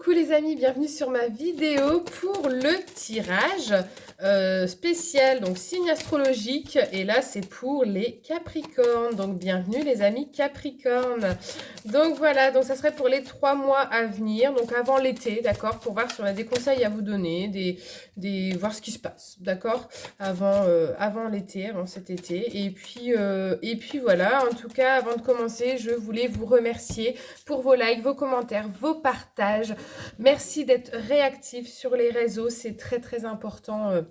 Coucou les amis, bienvenue sur ma vidéo pour le tirage spécial, donc signe astrologique. Et là, c'est pour les Capricornes. Donc, bienvenue les amis Capricornes. Donc voilà, donc ça serait pour les 3 mois à venir, donc avant l'été, d'accord, pour voir si on a des conseils à vous donner, voir ce qui se passe, d'accord, avant l'été, avant cet été. Et puis voilà, en tout cas, avant de commencer, je voulais vous remercier pour vos likes, vos commentaires, vos partages. Merci d'être réactifs sur les réseaux, c'est très très important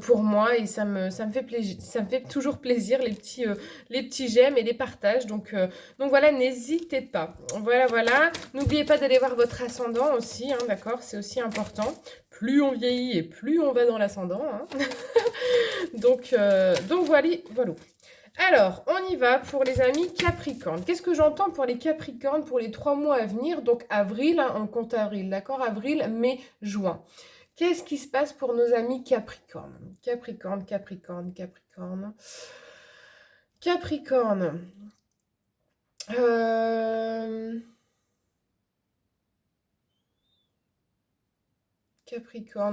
pour moi et ça me fait plaisir, ça me fait toujours plaisir les petits j'aime et les partages. Donc voilà, n'hésitez pas. Voilà. N'oubliez pas d'aller voir votre ascendant aussi, hein, d'accord, c'est aussi important. Plus on vieillit et plus on va dans l'ascendant. Hein. donc voilà. Alors, on y va pour les amis Capricorne. Qu'est-ce que j'entends pour les Capricornes pour les 3 mois à venir? Donc avril, hein, on compte avril, d'accord? Avril, mai, juin. Qu'est-ce qui se passe pour nos amis Capricorne? Capricorne. Capricorne.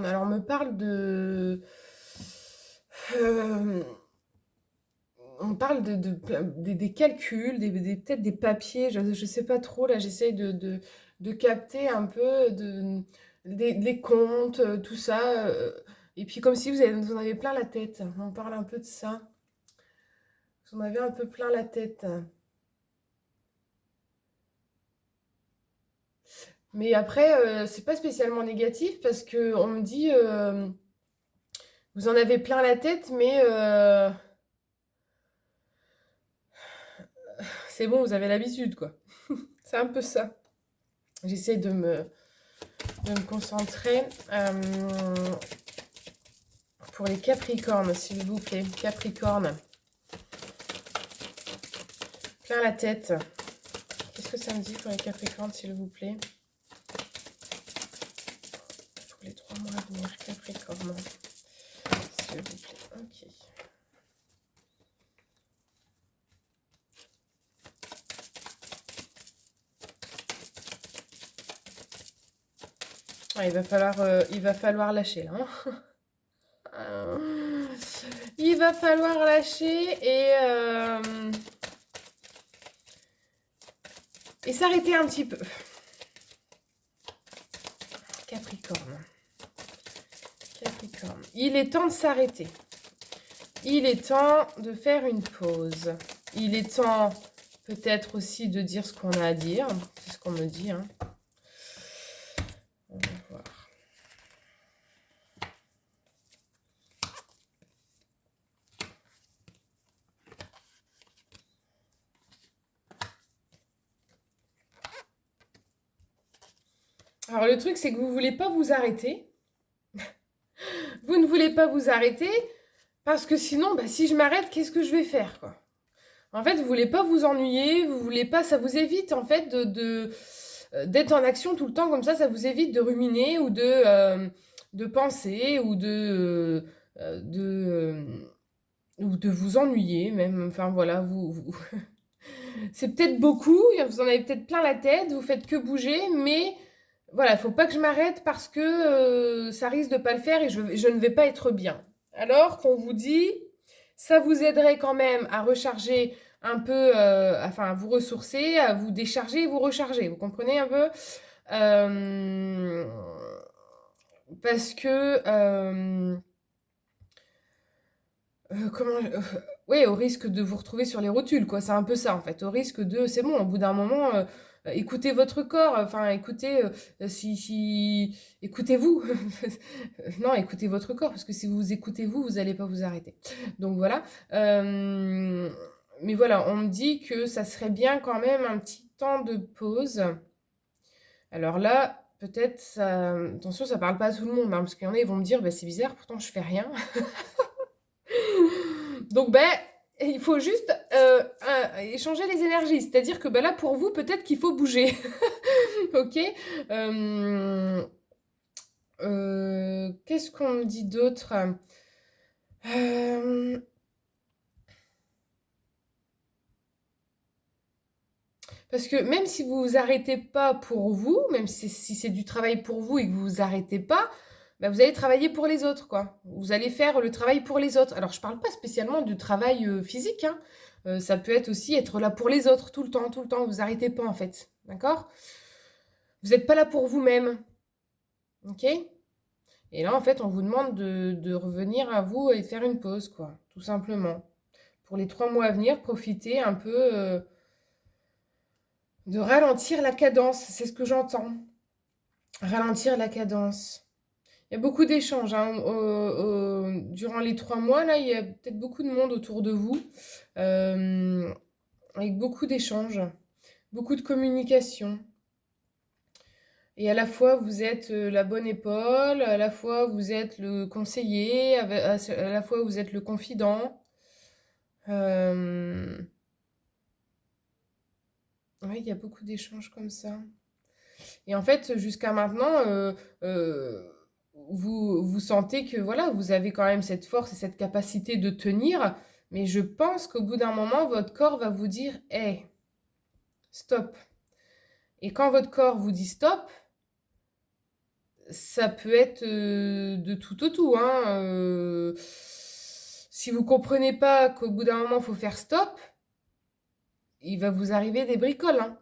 Alors, on me parle de... on parle des calculs, peut-être des papiers, je ne sais pas trop. Là, j'essaye de capter un peu des comptes, tout ça. Et puis, comme si vous en avez plein la tête. On parle un peu de ça. Vous en avez un peu plein la tête. Mais après, c'est pas spécialement négatif parce que on me dit, vous en avez plein la tête, mais c'est bon, vous avez l'habitude, quoi. C'est un peu ça. J'essaie de me concentrer. Pour les Capricornes, s'il vous plaît. Capricorne. Plein la tête. Qu'est-ce que ça me dit pour les Capricornes, s'il vous plaît? Pour les 3 mois à venir, Capricorne. S'il vous plaît. Ok. Ah, il va falloir lâcher, là. Hein. Il va falloir lâcher et s'arrêter un petit peu. Capricorne. Il est temps de s'arrêter. Il est temps de faire une pause. Il est temps peut-être aussi de dire ce qu'on a à dire. C'est ce qu'on me dit. Hein. On va voir. Alors le truc, c'est que vous ne voulez pas vous arrêter. Vous ne voulez pas vous arrêter parce que sinon, si je m'arrête, qu'est-ce que je vais faire, quoi? En fait, vous voulez pas vous ennuyer, vous voulez pas, ça vous évite en fait d'être en action tout le temps comme ça vous évite de ruminer ou de penser ou de vous ennuyer même. Enfin voilà, c'est peut-être beaucoup, vous en avez peut-être plein la tête, vous faites que bouger, mais voilà, il faut pas que je m'arrête parce que ça risque de pas le faire et je ne vais pas être bien. Alors qu'on vous dit, ça vous aiderait quand même à recharger un peu, enfin à vous ressourcer, à vous décharger et vous recharger. Vous comprenez un peu? Euh, Parce que comment oui, au risque de vous retrouver sur les rotules, quoi. C'est un peu ça, en fait. Au risque de, c'est bon, au bout d'un moment, écoutez votre corps. Enfin, écoutez-vous. Non, écoutez votre corps, parce que si vous écoutez vous, vous n'allez pas vous arrêter. Donc voilà. Mais voilà, on me dit que ça serait bien quand même un petit temps de pause. Alors là, peut-être, attention, ça parle pas à tout le monde, hein, parce qu'il y en a, ils vont me dire, c'est bizarre, pourtant je fais rien. Donc, il faut juste échanger les énergies. C'est-à-dire que là, pour vous, peut-être qu'il faut bouger. Ok. Qu'est-ce qu'on me dit d'autre? Parce que même si vous vous arrêtez pas pour vous, même si c'est du travail pour vous et que vous vous arrêtez pas, bah, vous allez travailler pour les autres, quoi. Vous allez faire le travail pour les autres. Alors, je parle pas spécialement du travail physique, hein. Ça peut être aussi être là pour les autres tout le temps. Vous arrêtez pas, en fait. D'accord? Vous n'êtes pas là pour vous-même. Ok? Et là, en fait, on vous demande de revenir à vous et de faire une pause, quoi. Tout simplement. Pour les 3 mois à venir, profitez un peu de ralentir la cadence. C'est ce que j'entends. Ralentir la cadence. Il y a beaucoup d'échanges, hein, durant les 3 mois, là, il y a peut-être beaucoup de monde autour de vous, avec beaucoup d'échanges, beaucoup de communication. Et à la fois, vous êtes la bonne épaule, à la fois, vous êtes le conseiller, à la fois, vous êtes le confident. Euh, ouais, il y a beaucoup d'échanges comme ça. Et en fait, jusqu'à maintenant, vous sentez que voilà, vous avez quand même cette force et cette capacité de tenir, mais je pense qu'au bout d'un moment, votre corps va vous dire, hey, stop. Et quand votre corps vous dit stop, ça peut être de tout au tout, hein. Si vous comprenez pas qu'au bout d'un moment, il faut faire stop, il va vous arriver des bricoles, hein.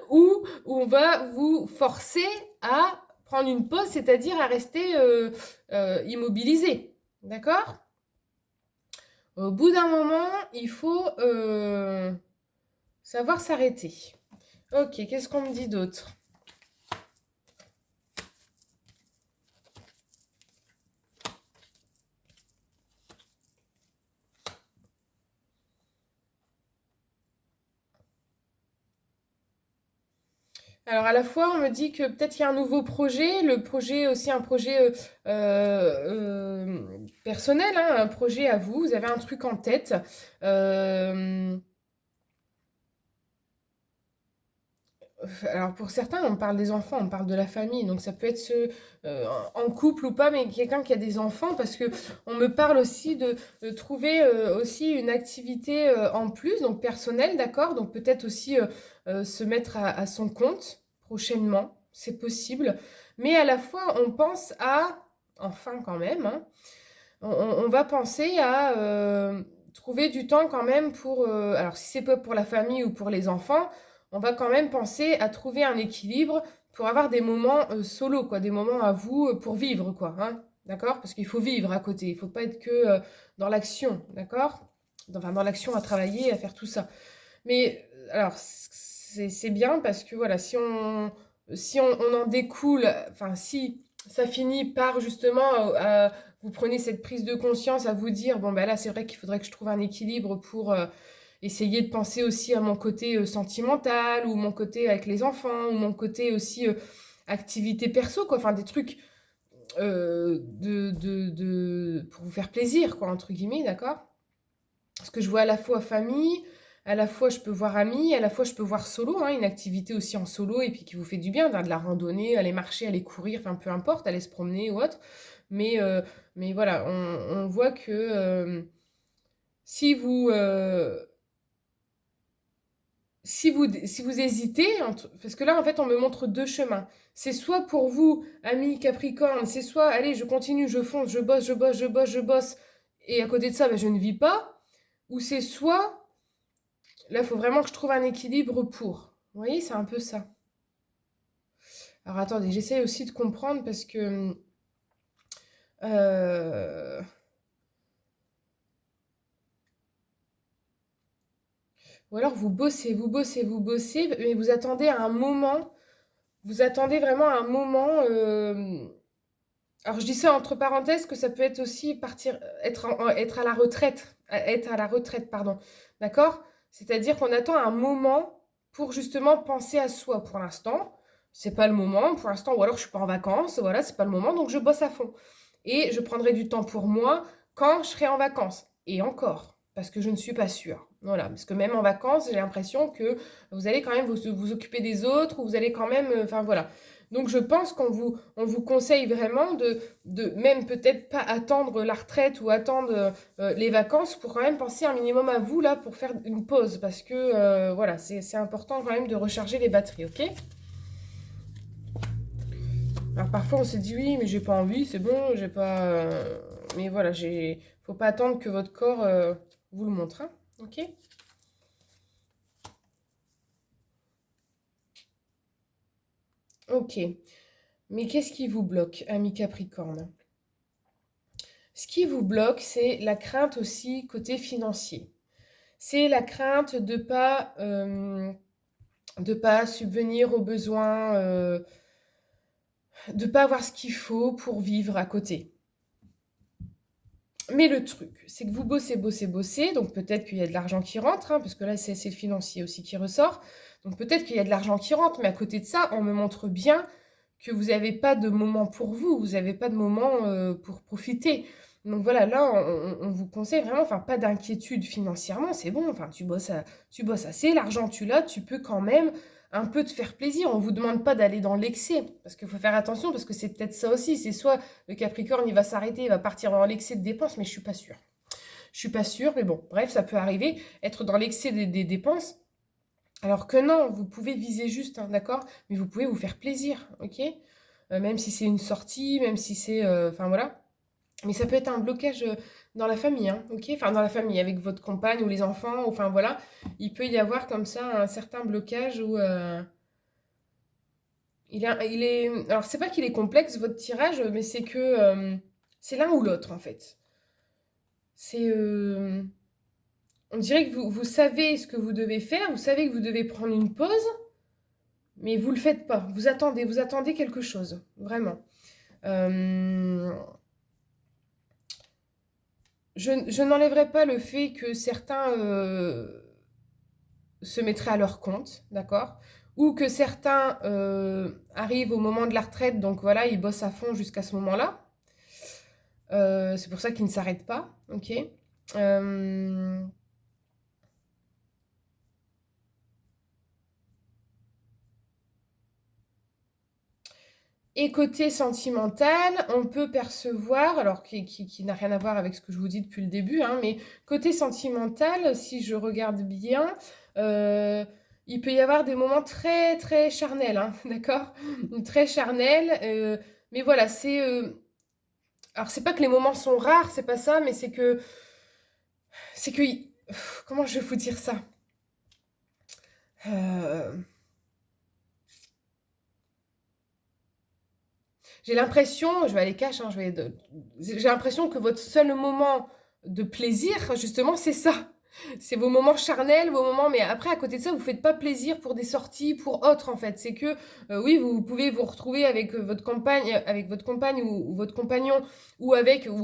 Où on va vous forcer à prendre une pause, c'est-à-dire à rester immobilisé. D'accord? Au bout d'un moment, il faut savoir s'arrêter. Ok, qu'est-ce qu'on me dit d'autre? Alors à la fois, on me dit que peut-être il y a un nouveau projet, le projet aussi un projet personnel, hein, un projet à vous, vous avez un truc en tête. Euh, alors pour certains, on parle des enfants, on parle de la famille, donc ça peut être en couple ou pas, mais quelqu'un qui a des enfants, parce que on me parle aussi de trouver aussi une activité en plus, donc personnelle, d'accord? Donc peut-être aussi se mettre à son compte prochainement, c'est possible, mais à la fois on pense à, enfin quand même, hein, on va penser à trouver du temps quand même pour, alors si c'est pas pour la famille ou pour les enfants, on va quand même penser à trouver un équilibre pour avoir des moments solo, quoi, des moments à vous pour vivre, quoi, hein, d'accord? Parce qu'il faut vivre à côté, il faut pas être que dans l'action, d'accord? Enfin, dans l'action à travailler, à faire tout ça. Mais alors, c'est bien parce que voilà, si on en découle, enfin, si ça finit par justement, vous prenez cette prise de conscience à vous dire, bon, ben là, c'est vrai qu'il faudrait que je trouve un équilibre pour essayer de penser aussi à mon côté sentimental, ou mon côté avec les enfants, ou mon côté aussi activité perso, quoi, enfin, des trucs pour vous faire plaisir, quoi, entre guillemets, d'accord? Parce que je vois à la fois famille, à la fois je peux voir amis, à la fois je peux voir solo, hein, une activité aussi en solo et puis qui vous fait du bien, de la randonnée, aller marcher, aller courir, enfin peu importe, aller se promener ou autre. Mais voilà, on voit que si vous, euh, si vous hésitez, parce que là en fait on me montre deux chemins. C'est soit pour vous, amis Capricorne, c'est soit allez, je continue, je fonce, je bosse, je bosse, je bosse, je bosse, et à côté de ça, ben, je ne vis pas. Ou c'est soit là, il faut vraiment que je trouve un équilibre pour. Vous voyez, c'est un peu ça. Alors attendez, j'essaie aussi de comprendre parce que... euh, ou alors vous bossez, vous bossez, vous bossez, mais vous attendez à un moment, vous attendez vraiment à un moment... alors je dis ça entre parenthèses que ça peut être aussi partir, être à la retraite, être à la retraite, pardon. D'accord? C'est-à-dire qu'on attend un moment pour justement penser à soi. Pour l'instant, c'est pas le moment. Pour l'instant, ou alors je suis pas en vacances. Voilà, c'est pas le moment, donc je bosse à fond. Et je prendrai du temps pour moi quand je serai en vacances. Et encore, parce que je ne suis pas sûre. Voilà, parce que même en vacances, j'ai l'impression que vous allez quand même vous occuper des autres, ou vous allez quand même, enfin voilà. Donc, je pense on vous conseille vraiment de même peut-être pas attendre la retraite ou attendre les vacances pour quand même penser un minimum à vous, là, pour faire une pause. Parce que, voilà, c'est important quand même de recharger les batteries, ok? Alors, parfois, on se dit, oui, mais j'ai pas envie, c'est bon, j'ai pas... Mais voilà, faut pas attendre que votre corps vous le montre, hein, ok? Ok. Mais qu'est-ce qui vous bloque, ami Capricorne? Ce qui vous bloque, c'est la crainte aussi côté financier. C'est la crainte de pas subvenir aux besoins, de pas avoir ce qu'il faut pour vivre à côté. Mais le truc, c'est que vous bossez, bossez, bossez, donc peut-être qu'il y a de l'argent qui rentre, hein, parce que là, c'est le financier aussi qui ressort. Donc peut-être qu'il y a de l'argent qui rentre, mais à côté de ça, on me montre bien que vous n'avez pas de moment pour vous n'avez pas de moment pour profiter. Donc voilà, là, on vous conseille vraiment, enfin, pas d'inquiétude financièrement, c'est bon, enfin, tu bosses assez, l'argent tu l'as, tu peux quand même un peu te faire plaisir. On ne vous demande pas d'aller dans l'excès, parce qu'il faut faire attention, parce que c'est peut-être ça aussi, c'est soit le Capricorne, il va s'arrêter, il va partir dans l'excès de dépenses, mais je suis pas sûre. Je suis pas sûre, mais bon, bref, ça peut arriver, être dans l'excès des dépenses, alors que non, vous pouvez viser juste, hein, d'accord? Mais vous pouvez vous faire plaisir, ok? Même si c'est une sortie, même si c'est... Enfin voilà. Mais ça peut être un blocage dans la famille, hein, ok? Enfin, dans la famille, avec votre compagne ou les enfants, enfin voilà. Il peut y avoir comme ça un certain blocage où... il est... Alors, c'est pas qu'il est complexe, votre tirage, mais c'est que... c'est l'un ou l'autre, en fait. C'est... on dirait que vous savez ce que vous devez faire, vous savez que vous devez prendre une pause, mais vous le faites pas. Vous attendez quelque chose, vraiment. Je n'enlèverai pas le fait que certains se mettraient à leur compte, d'accord? Ou que certains arrivent au moment de la retraite, donc voilà, ils bossent à fond jusqu'à ce moment-là. C'est pour ça qu'ils ne s'arrêtent pas, ok? Euh, Et côté sentimental, on peut percevoir, alors qui n'a rien à voir avec ce que je vous dis depuis le début, hein, mais côté sentimental, si je regarde bien, euh, il peut y avoir des moments très très charnels, hein, d'accord? Très charnels, mais voilà, c'est... alors c'est pas que les moments sont rares, c'est pas ça, mais c'est que... C'est que... Comment je vais vous dire ça? Euh, J'ai l'impression, je vais aller cash, hein, j'ai l'impression que votre seul moment de plaisir, justement, c'est ça. C'est vos moments charnels, vos moments, mais après, à côté de ça, vous faites pas plaisir pour des sorties, pour autres, en fait. C'est que, oui, vous pouvez vous retrouver avec avec votre compagne ou votre compagnon, ou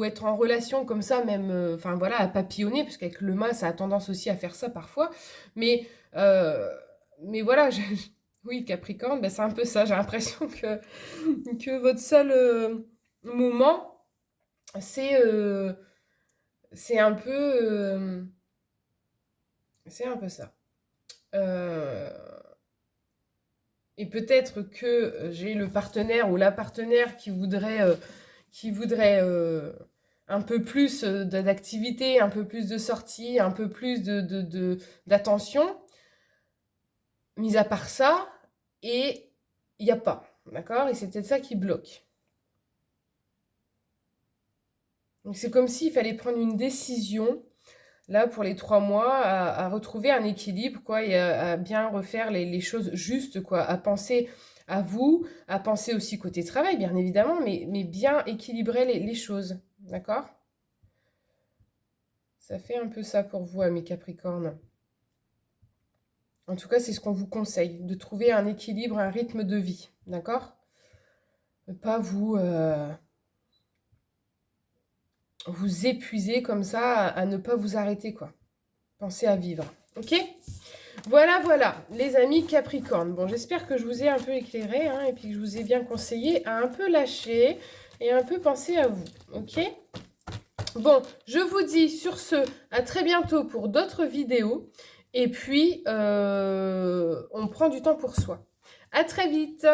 être en relation comme ça, même, enfin voilà, à papillonner, parce qu'avec le mât, ça a tendance aussi à faire ça parfois. Mais, euh, mais voilà, oui, Capricorne, ben c'est un peu ça. J'ai l'impression que votre seul moment, c'est c'est un peu c'est un peu ça. Euh, et peut-être que j'ai le partenaire ou la partenaire qui voudrait un peu plus d'activité, un peu plus de sortie, un peu plus d'attention. Mis à part ça, et il n'y a pas. D'accord? Et c'est peut-être ça qui bloque. Donc c'est comme s'il fallait prendre une décision, là, pour les 3 mois, à retrouver un équilibre, quoi, et à bien refaire les choses justes, quoi, à penser à vous, à penser aussi côté travail, bien évidemment, mais bien équilibrer les choses. D'accord? Ça fait un peu ça pour vous, mes Capricornes. En tout cas, c'est ce qu'on vous conseille, de trouver un équilibre, un rythme de vie. D'accord? Ne pas vous épuiser comme ça, à ne pas vous arrêter, quoi. Pensez à vivre. Ok? Voilà, voilà, les amis Capricorne. Bon, j'espère que je vous ai un peu éclairé, hein, et puis que je vous ai bien conseillé à un peu lâcher et un peu penser à vous. Ok? Bon, je vous dis sur ce, à très bientôt pour d'autres vidéos. Et puis, on prend du temps pour soi. À très vite!